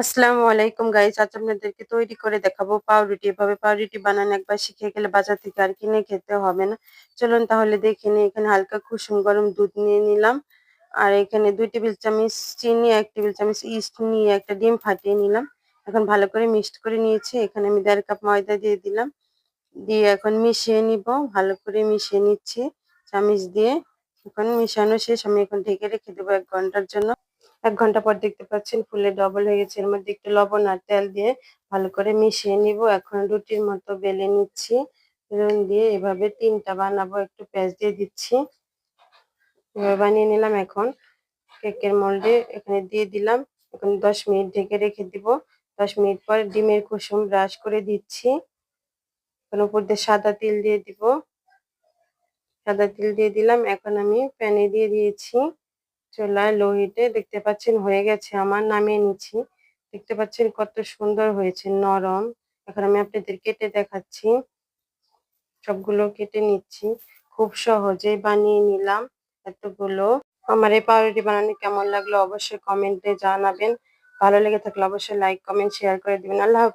আসসালামু আলাইকুম গাইস, আজ আপনাদেরকে তৈরি করে দেখাবো পাউরুটি। এভাবে পাউরুটি বানানো একবার শিখে গেলে বাজার থেকে আর কিনে খেতে হবে না। চলুন তাহলে দেখে নিই। এখানে হালকা কুসুম গরম দুধ নিয়ে নিলাম, আর এখানে 2 টেবিল চামচ চিনি, 1 টেবিল চামচ ইস্ট নিয়ে একটা ডিম ফাটিয়ে নিলাম। এখন ভালো করে মিক্সড করে নিয়েছি। এখানে আমি 1.5 কাপ ময়দা দিয়ে দিলাম, দিয়ে এখন মিশিয়ে নিব। ভালো করে মিশিয়ে নিচ্ছি চামচ দিয়ে। এখন মিশানো শেষ, আমি এখন ঢেকে রেখে দেবো 1 ঘন্টার জন্য। 1 ঘন্টা পর দেখতে পাচ্ছেন ফুলে ডবল হয়ে গেছে। এর মধ্যে একটু লবণ আর তেল দিয়ে ভালো করে মিশিয়ে নিব। এখন রুটির মতো বেলে নিচ্ছি। বেলুন দিয়ে এভাবে 3টা বানাবো। একটু পেঁয়াজ দিয়ে দিচ্ছি। এভাবে বানিয়ে নিলাম। এখন কেকের মোল্ডে এখানে দিয়ে দিলাম। এখন 10 মিনিট ঢেকে রেখে দিব। 10 মিনিট পর ডিমের কুসুম ব্রাশ করে দিচ্ছি। এখন উপর দিয়ে সাদা তেল দিয়ে দিব। সাদা তেল দিয়ে দিলাম। এখন আমি প্যানে দিয়ে দিয়েছি। চুলায় লো হিটে দেখতে পাচ্ছেন হয়ে গেছে আমার, নামিয়ে নিচ্ছি। দেখতে পাচ্ছেন কত সুন্দর হয়েছে, নরম। এখন আমি আপনাদের কেটে দেখাচ্ছি। সবগুলো কেটে নিচ্ছি। খুব সহজেই বানিয়ে নিলাম এতগুলো। আমার এই পাউরুটি বানানো কেমন লাগলো অবশ্যই কমেন্টে জানাবেন। ভালো লেগে থাকলে অবশ্যই লাইক, কমেন্ট, শেয়ার করে দিবেন। আল্লাহ হাফেজ।